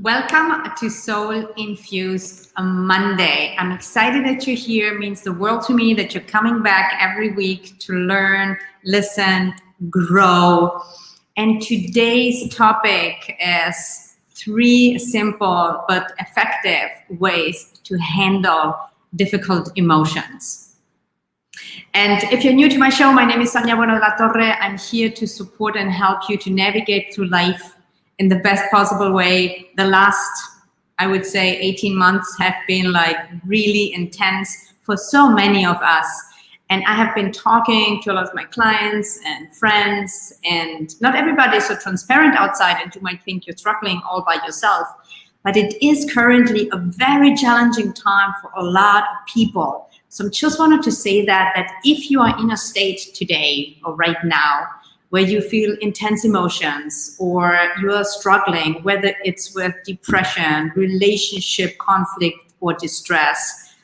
Welcome to Soul Infused Monday. I'm excited that you're here. It means the world to me that you're coming back every week to learn, listen, grow. And today's topic is 3 simple but effective ways to handle difficult emotions. And if you're new to my show, my name is Sonia Bueno de la Torre. I'm here to support and help you to navigate through life in the best possible way. The last, I would say, 18 months have been like really intense for so many of us. And I have been talking to a lot of my clients and friends, and not everybody is so transparent outside, and you might think you're struggling all by yourself. But it is currently a very challenging time for a lot of people. So I just wanted to say that if you are in a state today or right now where you feel intense emotions or you are struggling, whether it's with depression, relationship conflict or distress,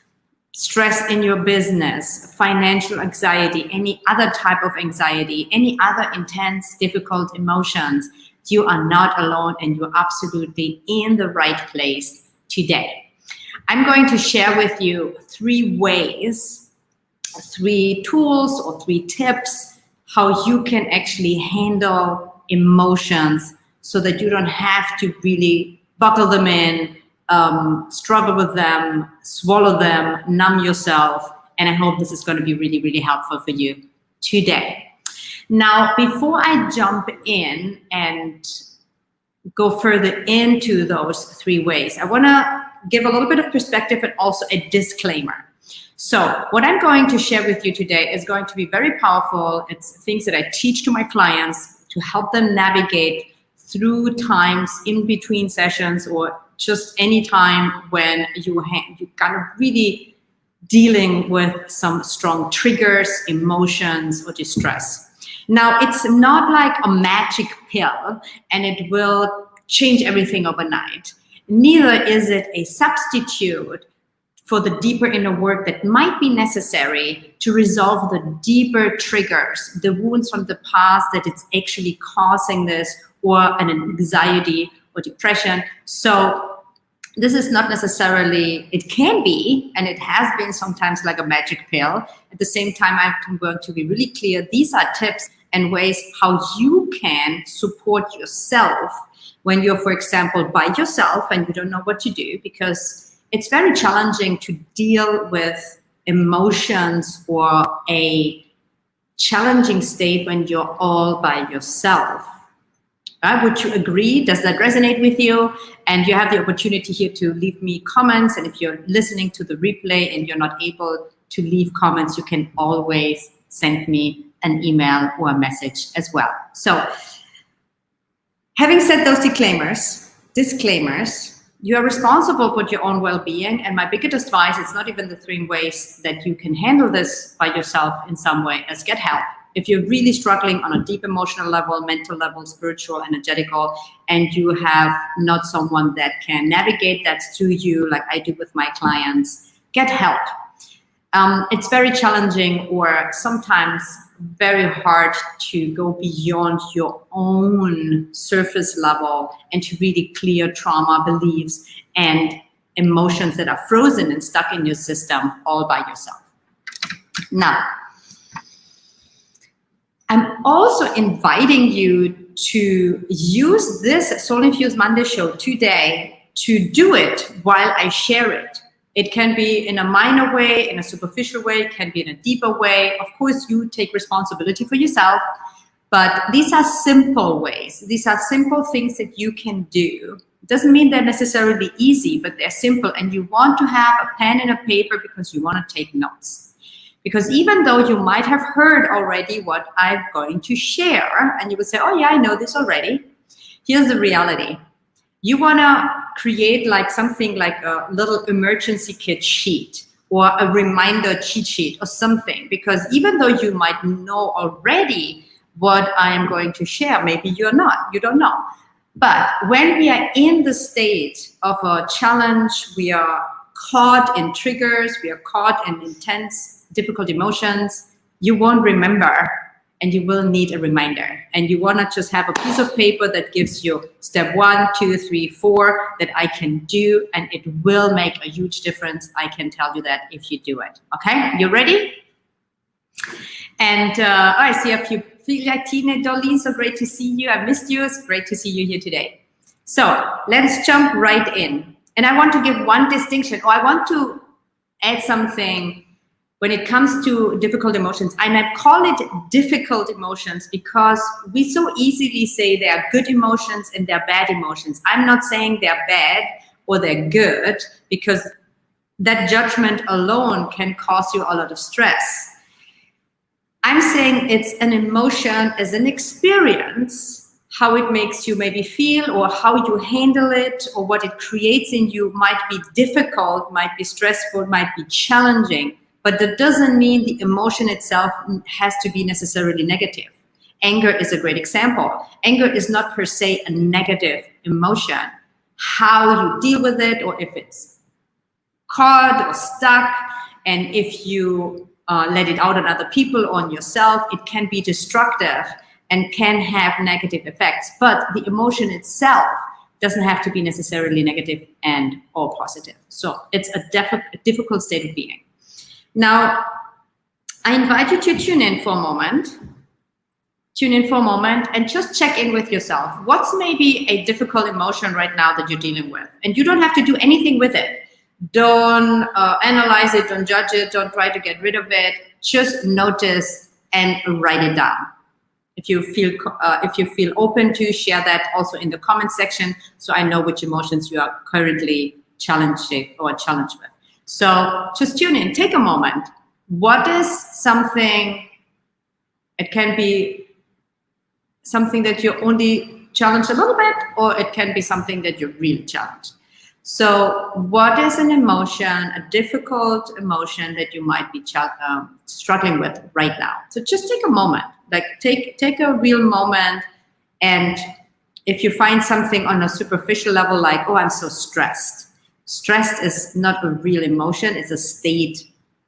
stress in your business, financial anxiety, any other type of anxiety, any other intense, difficult emotions, you are not alone and you're absolutely in the right place today. I'm going to share with you 3 ways, 3 tools or 3 tips how you can actually handle emotions so that you don't have to really buckle them in, struggle with them, swallow them, numb yourself. And I hope this is going to be really, really helpful for you today. Now, before I jump in and go further into those 3 ways, I want to give a little bit of perspective and also a disclaimer. So what I'm going to share with you today is going to be very powerful. It's things that I teach to my clients to help them navigate through times in between sessions or just any time when you're kind of really dealing with some strong triggers, emotions, or distress. Now, it's not like a magic pill and it will change everything overnight. Neither is it a substitute for the deeper inner work that might be necessary to resolve the deeper triggers, the wounds from the past that it's actually causing this, or an anxiety or depression. So this is not necessarily, it can be, and it has been sometimes like a magic pill. At the same time, I'm going to be really clear. These are tips and ways how you can support yourself when you're, for example, by yourself and you don't know what to do, because it's very challenging to deal with emotions or a challenging state when you're all by yourself. Would you agree? Does that resonate with you? And you have the opportunity here to leave me comments. And if you're listening to the replay and you're not able to leave comments, you can always send me an email or a message as well. So having said those disclaimers, you are responsible for your own well-being, and my biggest advice is not even the 3 ways that you can handle this by yourself in some way, as get help. If you're really struggling on a deep emotional level, mental level, spiritual, energetical, and you have not someone that can navigate that through you like I do with my clients, get help. It's very challenging or sometimes very hard to go beyond your own surface level and to really clear trauma, beliefs, and emotions that are frozen and stuck in your system all by yourself. Now, I'm also inviting you to use this Soul Infused Monday show today to do it while I share it. It can be in a minor way, in a superficial way, it can be in a deeper way. Of course, you take responsibility for yourself, but these are simple ways. These are simple things that you can do. It doesn't mean they're necessarily easy, but they're simple. And you want to have a pen and a paper because you want to take notes. Because even though you might have heard already what I'm going to share, and you would say, oh yeah, I know this already. Here's the reality. You want to create like something like a little emergency kit sheet or a reminder cheat sheet or something, because even though you might know already what I am going to share, maybe you don't know. But when we are in the state of a challenge, we are caught in triggers, we are caught in intense, difficult emotions, you won't remember and you will need a reminder. And you want to just have a piece of paper that gives you step 1, 2, 3, 4 that I can do, and it will make a huge difference. I can tell you that if you do it. Okay, you ready? And I see a few Tina, Dolly, so great to see you. I missed you. It's great to see you here today. So let's jump right in. And I want to give one distinction, or I want to add something when it comes to difficult emotions. And I call it difficult emotions because we so easily say there are good emotions and there are bad emotions. I'm not saying they're bad or they're good, because that judgment alone can cause you a lot of stress. I'm saying it's an emotion as an experience. How it makes you maybe feel, or how you handle it, or what it creates in you might be difficult, might be stressful, might be challenging. But that doesn't mean the emotion itself has to be necessarily negative. Anger is a great example. Anger is not per se a negative emotion. How you deal with it, or if it's caught or stuck, and if you let it out on other people or on yourself, it can be destructive and can have negative effects. But the emotion itself doesn't have to be necessarily negative and or positive. So it's a difficult state of being. Now, I invite you to tune in for a moment. Tune in for a moment and just check in with yourself. What's maybe a difficult emotion right now that you're dealing with? And you don't have to do anything with it. Don't analyze it, don't judge it, don't try to get rid of it. Just notice and write it down. If you feel open to share that also in the comment section, so I know which emotions you are currently challenged with. So just tune in, take a moment. What is something? It can be something that you're only challenged a little bit, or it can be something that you're really challenged. So what is an emotion, a difficult emotion that you might be struggling with right now? So just take a moment, like take a real moment. And if you find something on a superficial level, like, oh, I'm so stressed. Stressed is not a real emotion, it's a state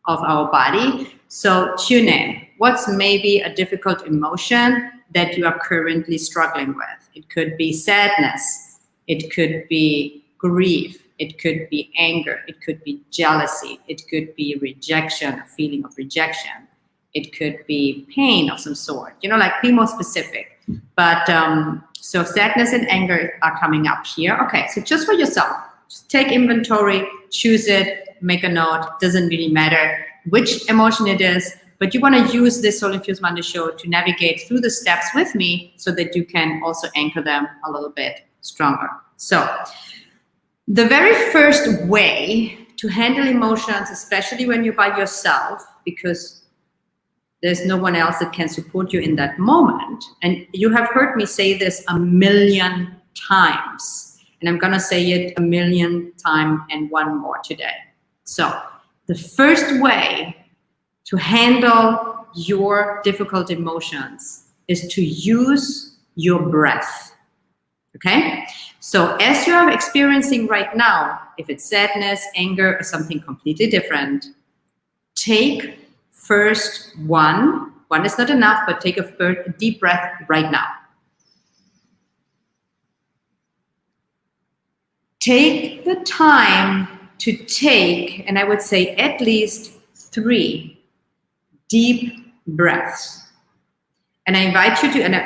of our body. So tune in. What's maybe a difficult emotion that you are currently struggling with? It could be sadness. It could be grief, it could be anger, it could be jealousy, it could be rejection, a feeling of rejection, it could be pain of some sort, like be more specific. But so sadness and anger are coming up here. Okay, so just for yourself, just take inventory, choose it, make a note. Doesn't really matter which emotion it is, but you want to use this Soul Infused Monday show to navigate through the steps with me so that you can also anchor them a little bit stronger. So the very first way to handle emotions, especially when you're by yourself, because there's no one else that can support you in that moment. And you have heard me say this a million times, and I'm going to say it a million times and one more today. So the first way to handle your difficult emotions is to use your breath. Okay? So as you are experiencing right now, if it's sadness, anger, or something completely different, take first one is not enough, but take a deep breath right now. Take the time to take, and I would say at least 3 deep breaths. And I invite you to, and I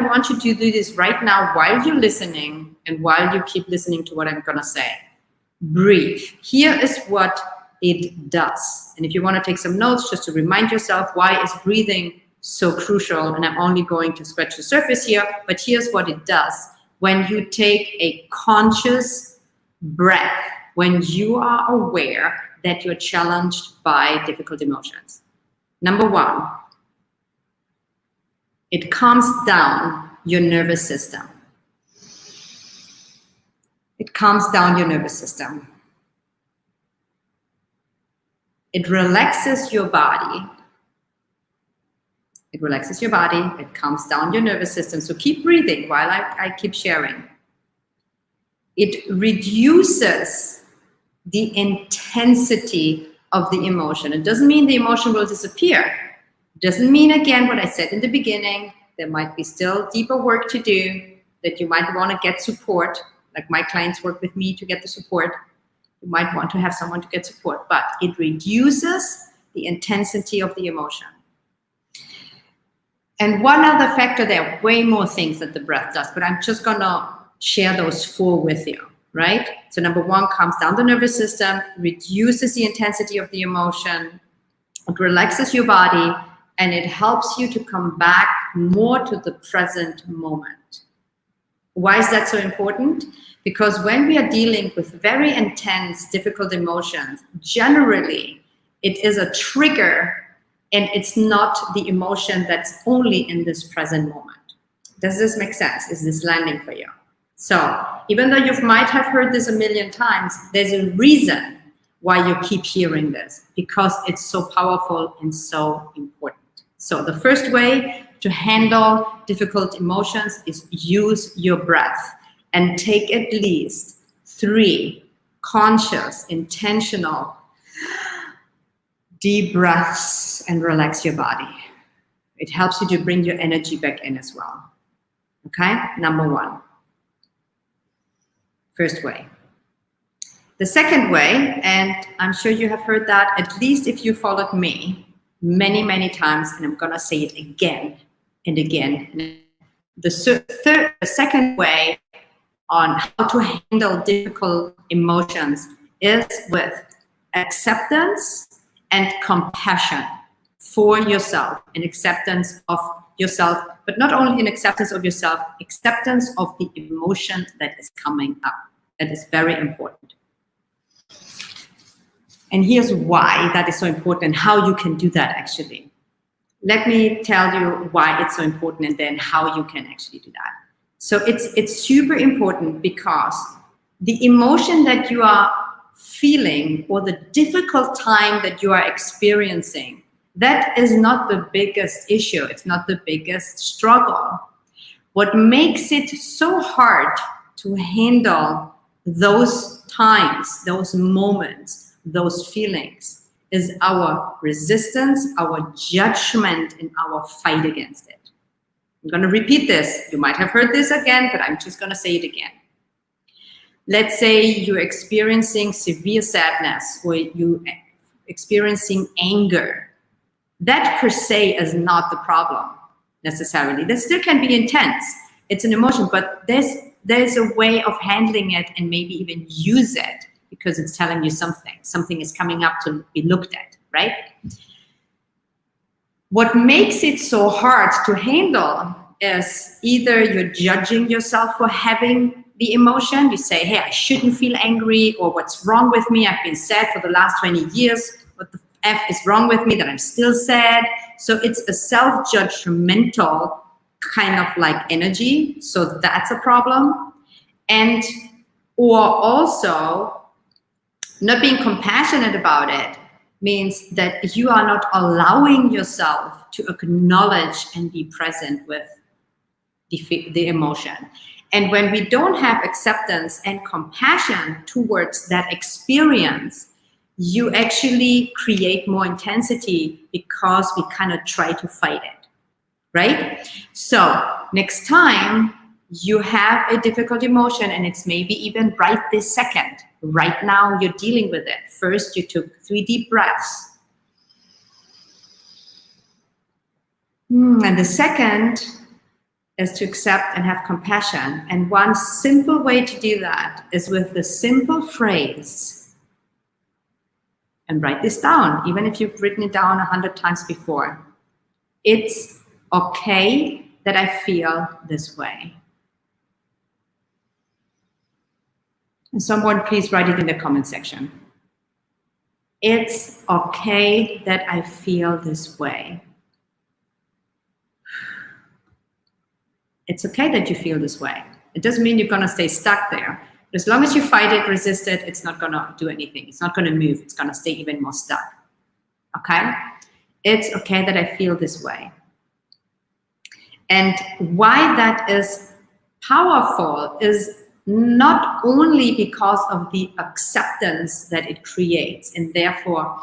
want you to do this right now while you're listening and while you keep listening to what I'm going to say. Breathe. Here is what it does. And if you want to take some notes, just to remind yourself, why is breathing so crucial? And I'm only going to scratch the surface here, but here's what it does. When you take a conscious breath, when you are aware that you're challenged by difficult emotions. Number 1, it calms down your nervous system. It calms down your nervous system. It relaxes your body. It relaxes your body. It calms down your nervous system. So keep breathing while I keep sharing. It reduces the intensity of the emotion. It doesn't mean the emotion will disappear, Doesn't mean, again, what I said in the beginning, there might be still deeper work to do, that you might want to get support, like my clients work with me to get the support. You might want to have someone to get support, but it reduces the intensity of the emotion. And one other factor, there are way more things that the breath does, but I'm just going to share those 4 with you, right? So number 1, calms down the nervous system, reduces the intensity of the emotion, it relaxes your body, and it helps you to come back more to the present moment. Why is that so important? Because when we are dealing with very intense, difficult emotions, generally it is a trigger, and it's not the emotion that's only in this present moment. Does this make sense? Is this landing for you? So even though you might have heard this a million times, there's a reason why you keep hearing this, because it's so powerful and so important. So the first way to handle difficult emotions is use your breath and take at least 3 conscious, intentional, deep breaths and relax your body. It helps you to bring your energy back in as well. Okay, number 1. First way. The second way, and I'm sure you have heard that, at least if you followed me many, many times, and I'm going to say it again and again. The second way on how to handle difficult emotions is with acceptance and compassion for yourself, and acceptance of yourself, but not only in acceptance of yourself, acceptance of the emotion that is coming up. That is very important. And here's why that is so important and how you can do that actually. Let me tell you why it's so important and then how you can actually do that. So it's super important because the emotion that you are feeling or the difficult time that you are experiencing, that is not the biggest issue. It's not the biggest struggle. What makes it so hard to handle those times, those moments, those feelings is our resistance, our judgment, and our fight against it. I'm going to repeat this. You might have heard this again, but I'm just going to say it again. Let's say you're experiencing severe sadness or you're experiencing anger. That per se is not the problem necessarily. That still can be intense. It's an emotion, but there's a way of handling it and maybe even use it because it's telling you something. Something is coming up to be looked at, right? What makes it so hard to handle is either you're judging yourself for having the emotion. You say, hey, I shouldn't feel angry, or what's wrong with me? I've been sad for the last 20 years. What the F is wrong with me that I'm still sad? So it's a self-judgmental kind of like energy. So that's a problem. And or also not being compassionate about it means that you are not allowing yourself to acknowledge and be present with the emotion. And when we don't have acceptance and compassion towards that experience, you actually create more intensity because we kind of try to fight it, right? So next time you have a difficult emotion, and it's maybe even right this second, right now you're dealing with it. First, you took 3 deep breaths. And the second is to accept and have compassion. And one simple way to do that is with the simple phrase, and write this down, even if you've written it down 100 times before. It's okay that I feel this way. And someone please write it in the comment section. It's okay that I feel this way. It's okay that you feel this way. It doesn't mean you're going to stay stuck there. But as long as you fight it, resist it, it's not going to do anything. It's not going to move. It's going to stay even more stuck. Okay? It's okay that I feel this way. And why that is powerful is not only because of the acceptance that it creates, and therefore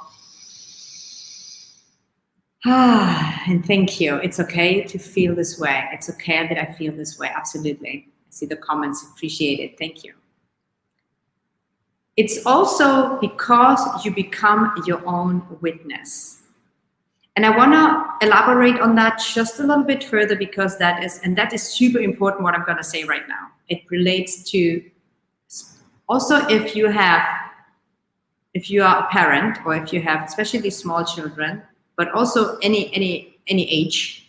And thank you. It's okay to feel this way. It's okay that I feel this way. Absolutely. I see the comments. Appreciate it. Thank you. It's also because you become your own witness. And I want to elaborate on that just a little bit further, because that is super important what I'm going to say right now. It relates to also if you are a parent, or if you have especially small children, but also any age,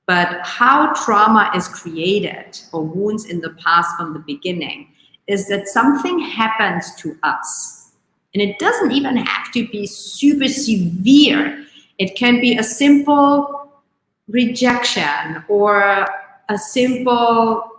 but how trauma is created or wounds in the past from the beginning is that something happens to us. And it doesn't even have to be super severe. It can be a simple rejection or a simple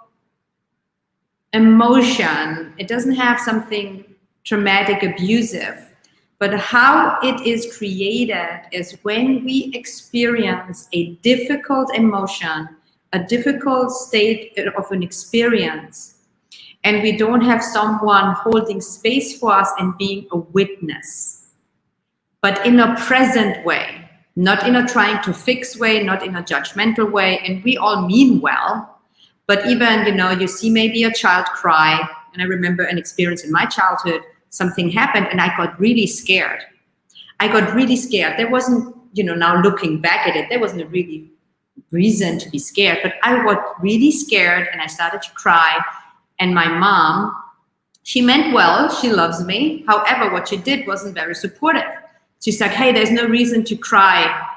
emotion. It doesn't have something traumatic, abusive. But how it is created is when we experience a difficult emotion, a difficult state of an experience, and we don't have someone holding space for us and being a witness, but in a present way, not in a trying to fix way, not in a judgmental way. And we all mean well, but even, you see maybe a child cry. And I remember an experience in my childhood, something happened and I got really scared. There wasn't, now looking back at it, there wasn't a really reason to be scared, but I got really scared and I started to cry. And my mom, she meant well, she loves me. However, what she did wasn't very supportive. She's like, hey, there's no reason to cry.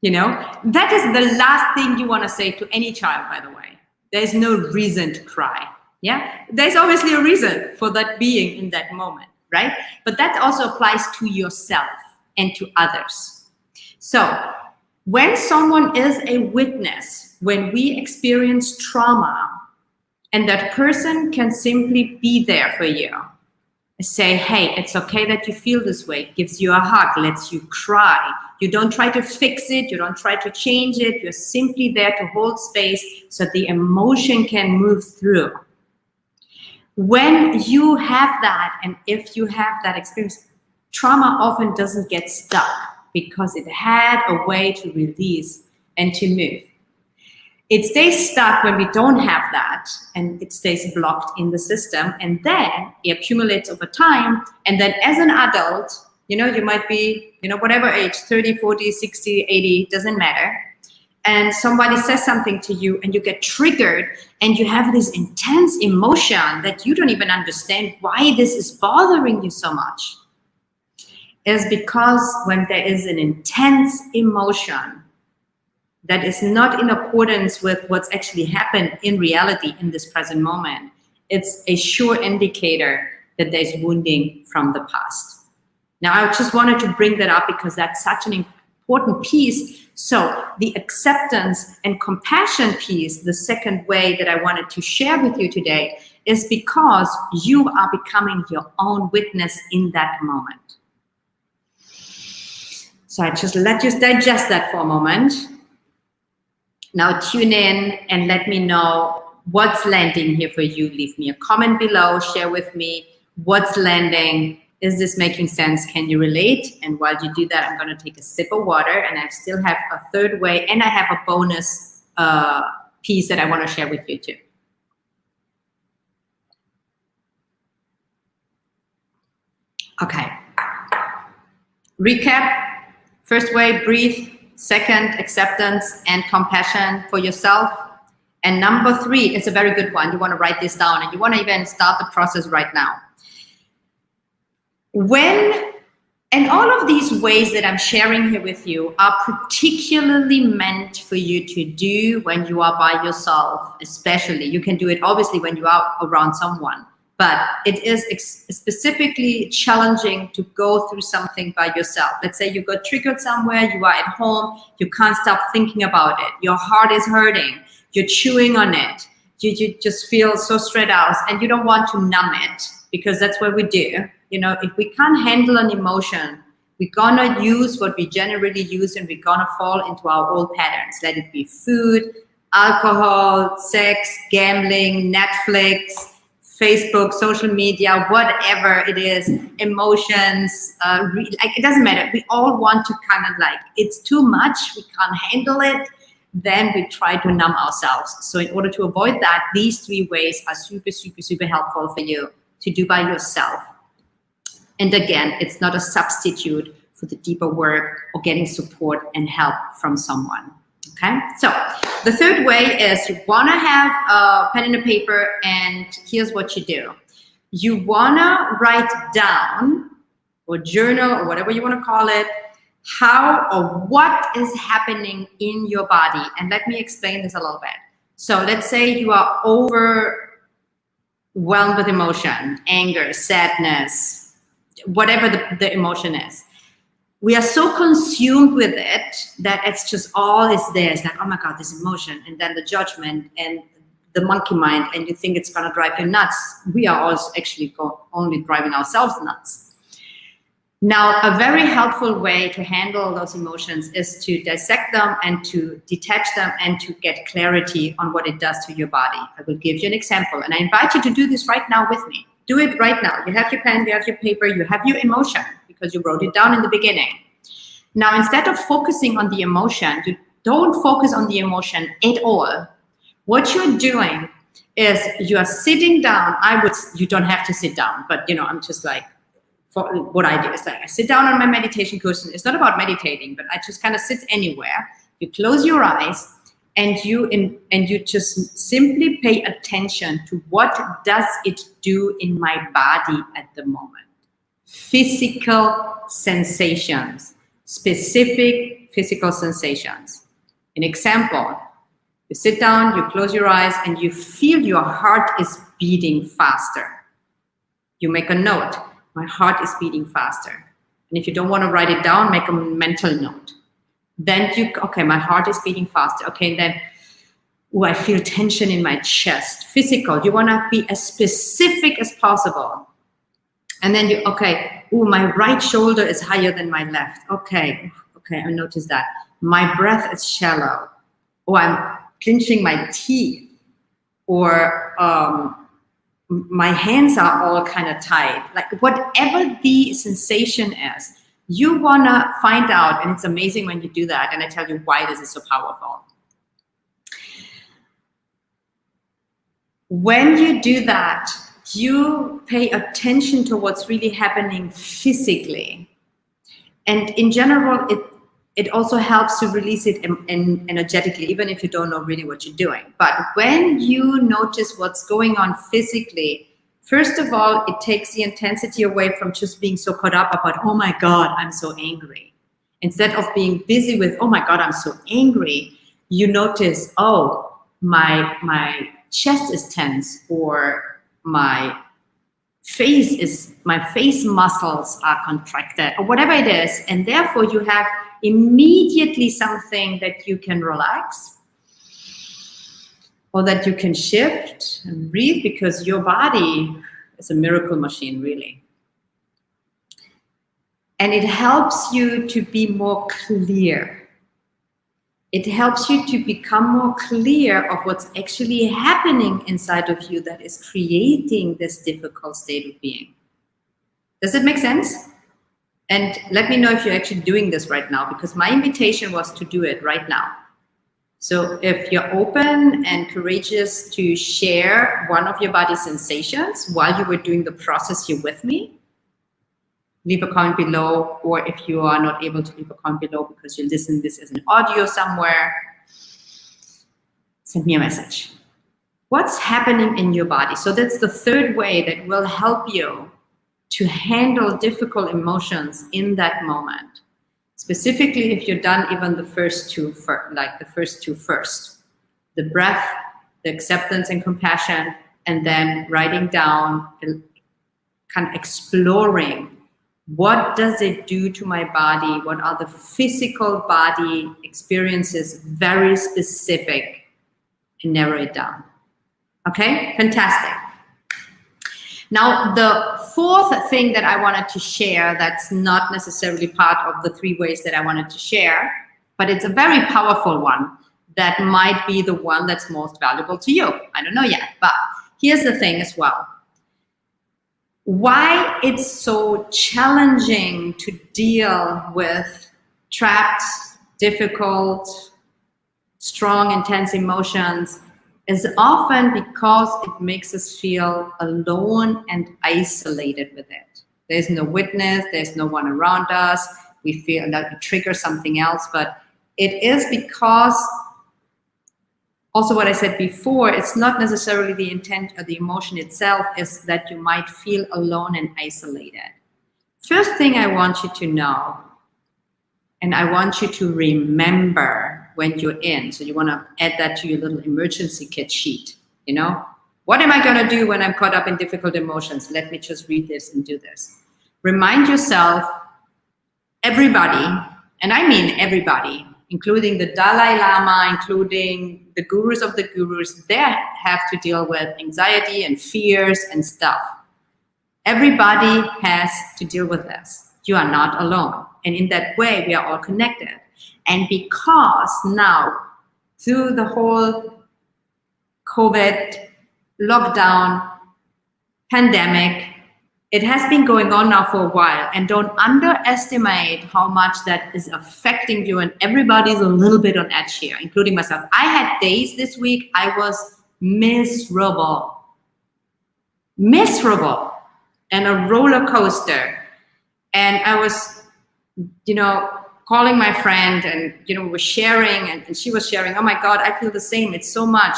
That is the last thing you want to say to any child, by the way. There's no reason to cry. Yeah, there's obviously a reason for that being in that moment, right? But that also applies to yourself and to others. So when someone is a witness, when we experience trauma, and that person can simply be there for you, say, hey, it's okay that you feel this way, gives you a hug, lets you cry. You don't try to fix it, you don't try to change it, you're simply there to hold space so the emotion can move through. When you have that, and if you have that experience, trauma often doesn't get stuck because it had a way to release and to move. It stays stuck when we don't have that, and it stays blocked in the system, and then it accumulates over time. And then as an adult, you might be, whatever age, 30, 40, 60, 80, doesn't matter. And somebody says something to you and you get triggered and you have this intense emotion that you don't even understand why this is bothering you so much. Is because when there is an intense emotion that is not in accordance with what's actually happened in reality in this present moment, it's a sure indicator that there's wounding from the past. Now, I just wanted to bring that up because that's such an important piece. So the acceptance and compassion piece, the second way that I wanted to share with you today, is because you are becoming your own witness in that moment. So I just let you digest that for a moment. Now tune in and let me know what's landing here for you. Leave me a comment below, share with me what's landing. Is this making sense? Can you relate? And while you do that, I'm going to take a sip of water, and I still have a third way, and I have a bonus piece that I want to share with you too. Okay. Recap. First way, breathe. Second, acceptance and compassion for yourself. And number 3, it's a very good one. You want to write this down, and you want to even start the process right now. And all of these ways that I'm sharing here with you are particularly meant for you to do when you are by yourself, especially. You can do it obviously when you are around someone, but it is specifically challenging to go through something by yourself. Let's say you got triggered somewhere, you are at home, you can't stop thinking about it. Your heart is hurting, you're chewing on it. You just feel so stressed out and you don't want to numb it, because that's what we do. If we can't handle an emotion, we're gonna use what we generally use, and we're gonna fall into our old patterns. Let it be food, alcohol, sex, gambling, Netflix, Facebook, social media, whatever it is, emotions, like it doesn't matter. We all want to kind of like, it's too much, we can't handle it. Then we try to numb ourselves. So in order to avoid that, these 3 ways are super, super, super helpful for you to do by yourself. And again, it's not a substitute for the deeper work or getting support and help from someone. Okay, so the 3rd way is you want to have a pen and a paper, and here's what you do. You want to write down, or journal, or whatever you want to call it, how or what is happening in your body. And let me explain this a little bit. So let's say you are overwhelmed with emotion, anger, sadness, whatever the emotion is. We are so consumed with it that it's just all is there. It's like, oh my God, this emotion, and then the judgment and the monkey mind, and you think it's going to drive you nuts. We are also actually only driving ourselves nuts. Now, a very helpful way to handle those emotions is to dissect them and to detach them and to get clarity on what it does to your body. I will give you an example, and I invite you to do this right now with me. Do it right now. You have your pen, you have your paper, you have your emotion, because you wrote it down in the beginning. Now, instead of focusing on the emotion, you don't focus on the emotion at all. What you're doing is you are sitting down. You don't have to sit down, but I'm just like, what I do is like I sit down on my meditation cushion. It's not about meditating, but I just kind of sit anywhere. You close your eyes and you just simply pay attention to what does it do in my body at the moment. Physical sensations, specific physical sensations. An example, you sit down, you close your eyes, and you feel your heart is beating faster. You make a note. My heart is beating faster. And if you don't want to write it down, make a mental note. Then okay, my heart is beating faster. Okay, and then, I feel tension in my chest. Physical, you want to be as specific as possible. And then my right shoulder is higher than my left. Okay, I noticed that. My breath is shallow. I'm clenching my teeth. Or, my hands are all kind of tight. Like whatever the sensation is, you want to find out. And it's amazing when you do that. And I tell you why this is so powerful. When you do that, you pay attention to what's really happening physically. And in general, it also helps to release it energetically, even if you don't know really what you're doing. But when you notice what's going on physically, first of all, it takes the intensity away from just being so caught up about, oh my God, I'm so angry. Instead of being busy with, oh my God, I'm so angry, you notice, oh, my chest is tense, or my face muscles are contracted, or whatever it is. And therefore you have immediately something that you can relax, or that you can shift and breathe, because your body is a miracle machine, really. And it helps you to be more clear. It helps you to become more clear of what's actually happening inside of you that is creating this difficult state of being. Does it make sense? And let me know if you're actually doing this right now, because my invitation was to do it right now. So if you're open and courageous to share one of your body sensations while you were doing the process here with me, leave a comment below. Or if you are not able to leave a comment below because you listen this as an audio somewhere, send me a message. What's happening in your body? So that's the 3rd way that will help you to handle difficult emotions in that moment. Specifically, if you're done even the first two first. The breath, the acceptance and compassion, and then writing down, kind of exploring, what does it do to my body? What are the physical body experiences? Very specific, and narrow it down. Okay, fantastic. Now, the 4th thing that I wanted to share, that's not necessarily part of the 3 ways that I wanted to share, but it's a very powerful one that might be the one that's most valuable to you. I don't know yet, but here's the thing as well. why it's so challenging to deal with trapped, difficult, strong, intense emotions is often because it makes us feel alone and isolated with it. There's no witness, there's no one around us. We feel that we trigger something else, but it is because, also what I said before, it's not necessarily the intent or the emotion itself, is that you might feel alone and isolated. First thing I want you to know, and I want you to remember when you're in, so you want to add that to your little emergency kit sheet, you know? What am I going to do when I'm caught up in difficult emotions? Let me just read this and do this. Remind yourself, everybody, and I mean everybody, including the Dalai Lama, including the gurus of the gurus, they have to deal with anxiety and fears and stuff. Everybody has to deal with this. You are not alone. And in that way, we are all connected. And because now, through the whole COVID lockdown pandemic, it has been going on now for a while, and don't underestimate how much that is affecting you, and everybody's a little bit on edge here, including myself. I had days this week, I was miserable, and a roller coaster. And I was, calling my friend, and, we were sharing, and she was sharing, oh my God, I feel the same, it's so much.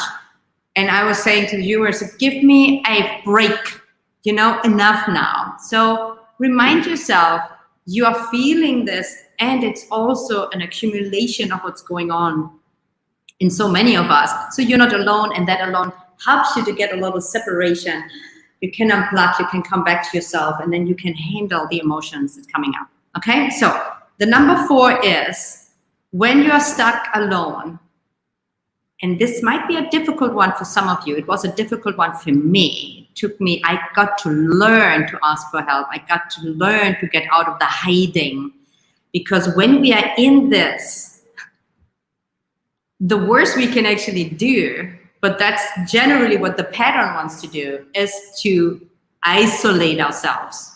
And I was saying to the viewers, give me a break, enough now. So remind yourself, you are feeling this, and it's also an accumulation of what's going on in so many of us. So you're not alone, and that alone helps you to get a little separation. You can unplug, you can come back to yourself, and then you can handle the emotions that's coming up. Okay, so the number 4 is when you're stuck alone, and this might be a difficult one for some of you. It was a difficult one for me. I got to learn to ask for help. I got to learn to get out of the hiding. Because when we are in this, the worst we can actually do, but that's generally what the pattern wants to do, is to isolate ourselves.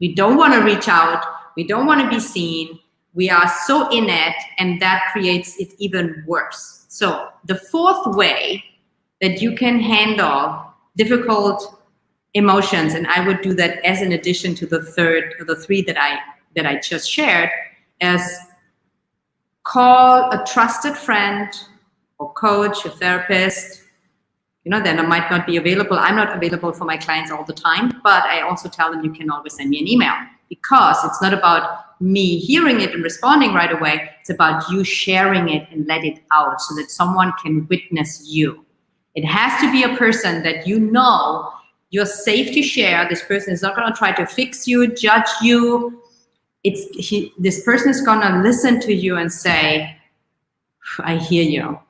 We don't want to reach out. We don't want to be seen. We are so in it, and that creates it even worse. So the 4th way that you can handle difficult emotions, and I would do that as an addition to the 3 that I just shared, is call a trusted friend or coach or therapist. Then I might not be available. I'm not available for my clients all the time, but I also tell them you can always send me an email, because it's not about me hearing it and responding right away. It's about you sharing it and let it out so that someone can witness you. It has to be a person that you're safe to share. This person is not going to try to fix you, judge you. This person is going to listen to you and say, I hear you.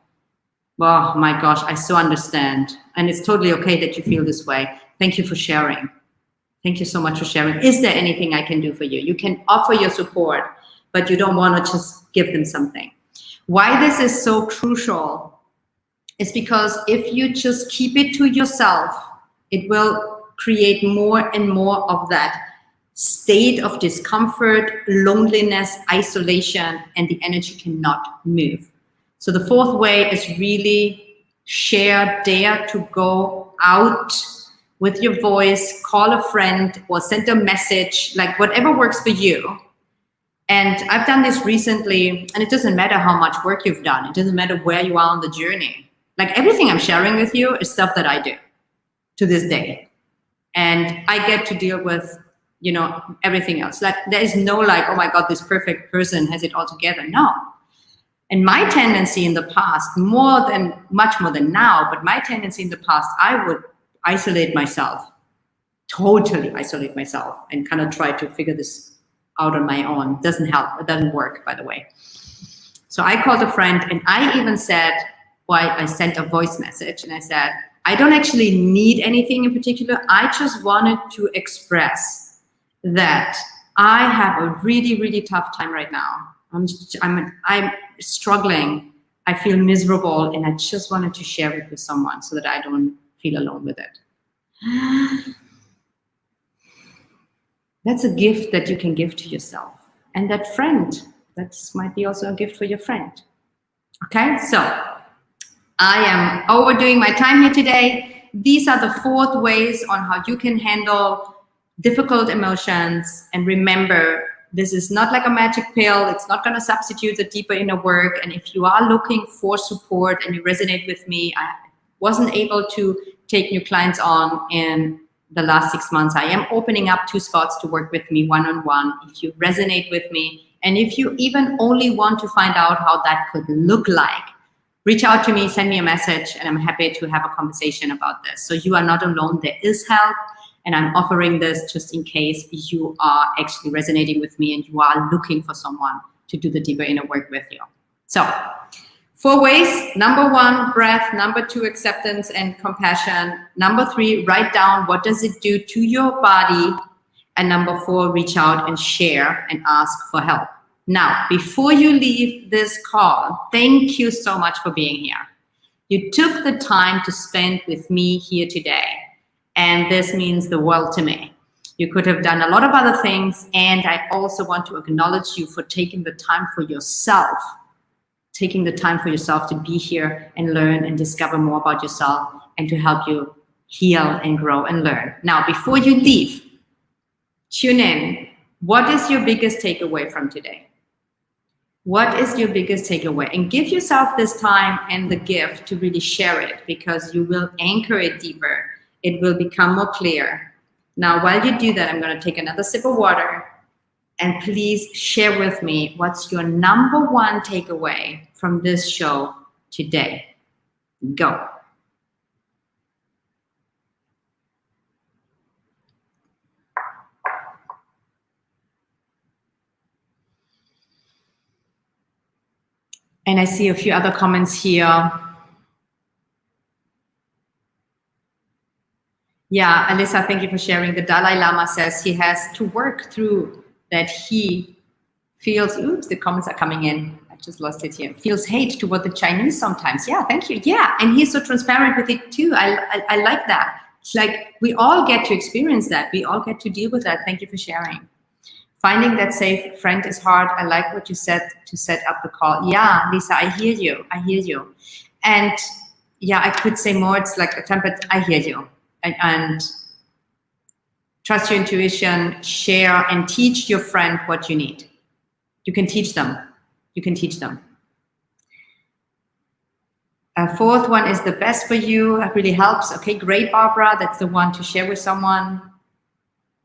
Oh my gosh, I so understand. And it's totally okay that you feel this way. Thank you for sharing. Thank you so much for sharing. Is there anything I can do for you? You can offer your support, but you don't want to just give them something. Why this is so crucial is because if you just keep it to yourself, it will create more and more of that state of discomfort, loneliness, isolation, and the energy cannot move. So the 4th way is really dare to go out with your voice, call a friend or send a message, like whatever works for you. And I've done this recently, and it doesn't matter how much work you've done. It doesn't matter where you are on the journey. Like everything I'm sharing with you is stuff that I do to this day. And I get to deal with, everything else. Like there is no oh my God, this perfect person has it all together. No. And my tendency in the past, much more than now, but my tendency in the past, I would totally isolate myself and kind of try to figure this out on my own. It doesn't help. It doesn't work, by the way. So I called a friend, and I even said, I sent a voice message, and I said, I don't actually need anything in particular. I just wanted to express that I have a really, really tough time right now. I'm struggling. I feel miserable, and I just wanted to share it with someone so that I don't feel alone with it. That's a gift that you can give to yourself. And that friend, that might be also a gift for your friend. Okay, so I am overdoing my time here today. These are the 4 ways on how you can handle difficult emotions. And remember, this is not like a magic pill. It's not going to substitute the deeper inner work. And if you are looking for support and you resonate with me, I wasn't able to take new clients on in the last 6 months. I am opening up 2 spots to work with me one-on-one. If you resonate with me, and if you even only want to find out how that could look like, reach out to me, send me a message, and I'm happy to have a conversation about this. So you are not alone. There is help. And I'm offering this just in case you are actually resonating with me and you are looking for someone to do the deeper inner work with you. So 4 ways. Number 1, breath. Number 2, acceptance and compassion. Number 3, write down what does it do to your body. And number 4, reach out and share and ask for help. Now, before you leave this call, thank you so much for being here. You took the time to spend with me here today. And this means the world to me. You could have done a lot of other things. And I also want to acknowledge you for taking the time for yourself, to be here and learn and discover more about yourself and to help you heal and grow and learn. Now, before you leave, tune in. What is your biggest takeaway from today? What is your biggest takeaway? And give yourself this time and the gift to really share it, because you will anchor it deeper. It will become more clear. Now, while you do that, I'm going to take another sip of water, and please share with me what's your number 1 takeaway from this show today. Go. And I see a few other comments here. Yeah, Alyssa, thank you for sharing. The Dalai Lama says he has to work through that. He feels, oops, the comments are coming in. I just lost it here. Feels hate toward the Chinese sometimes. Yeah, thank you. Yeah, and he's so transparent with it too. I like that. It's like we all get to experience that. We all get to deal with that. Thank you for sharing. Finding that safe friend is hard. I like what you said to set up the call. Yeah, Lisa, I hear you. I hear you. And yeah, I could say more. It's like a template. I hear you. And trust your intuition, share, and teach your friend what you need. You can teach them. You can teach them. A 4th one is the best for you. It really helps. Okay, great, Barbara. That's the one to share with someone.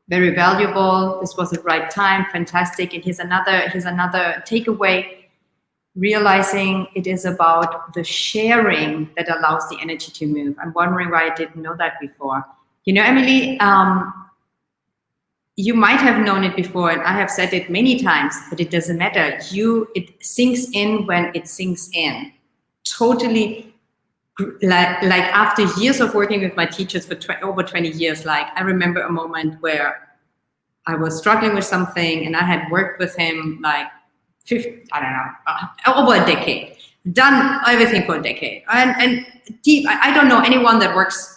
Very valuable. This was the right time. Fantastic. And here's another takeaway. Realizing it is about the sharing that allows the energy to move. I'm wondering why I didn't know that before. You know, Emily, you might have known it before, and I have said it many times, but it doesn't matter. It sinks in when it sinks in. Totally, like after years of working with my teachers for over 20 years, like I remember a moment where I was struggling with something, and I had worked with him like over a decade, done everything for a decade, and deep. I don't know anyone that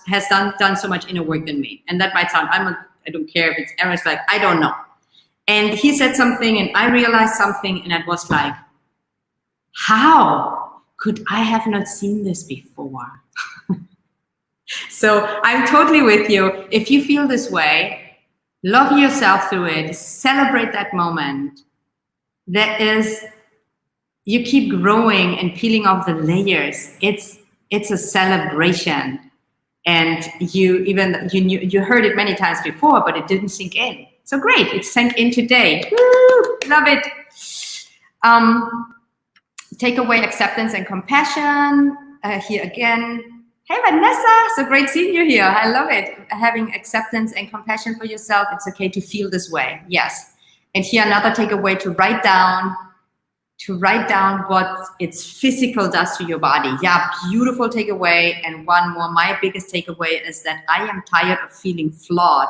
has done so much inner work than me. And that might sound, I don't care if it's errors, like I don't know. And he said something, and I realized something, and it was like, how could I have not seen this before? So I'm totally with you. If you feel this way, love yourself through it. Celebrate that moment. You keep growing and peeling off the layers. It's a celebration. And you heard it many times before, but it didn't sink in. So great, it sank in today. Woo, love it. Take away acceptance and compassion. Here again. Hey, Vanessa, so great seeing you here. I love it. Having acceptance and compassion for yourself. It's okay to feel this way. Yes. And here another takeaway, to write down what its physical does to your body. Yeah, beautiful takeaway. And one more, my biggest takeaway is that I am tired of feeling flawed,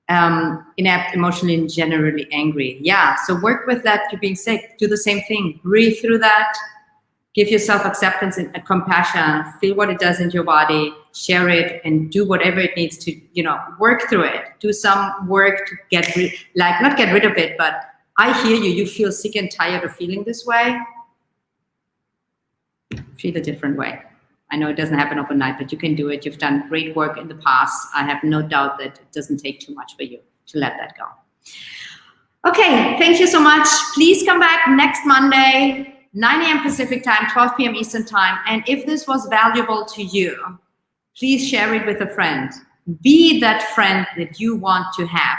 inept, emotionally, and generally angry. Yeah, so work with that. You're being sick. Do the same thing. Breathe through that. Give yourself acceptance and compassion. Feel what it does in your body. share it, and do whatever it needs to, work through it. Do some work to not get rid of it, but I hear you. You feel sick and tired of feeling this way. Feel a different way. I know it doesn't happen overnight, but you can do it. You've done great work in the past. I have no doubt that it doesn't take too much for you to let that go. Okay, thank you so much. Please come back next Monday, 9 a.m. Pacific time, 12 p.m. Eastern time. And if this was valuable to you, please share it with a friend. Be that friend that you want to have.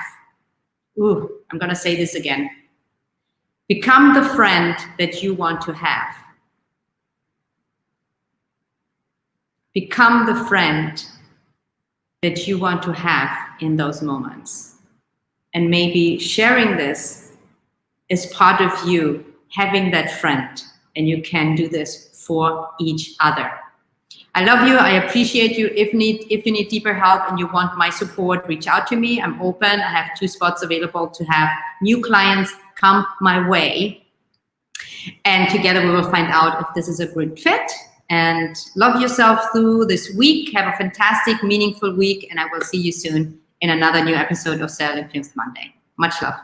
Ooh, I'm going to say this again. Become the friend that you want to have. Become the friend that you want to have in those moments. And maybe sharing this is part of you having that friend, and you can do this for each other. I love you. I appreciate you. If you need deeper help and you want my support, reach out to me. I'm open. I have 2 spots available to have new clients come my way. And together we will find out if this is a good fit. And love yourself through this week. Have a fantastic, meaningful week. And I will see you soon in another new episode of Soul Infused Monday. Much love.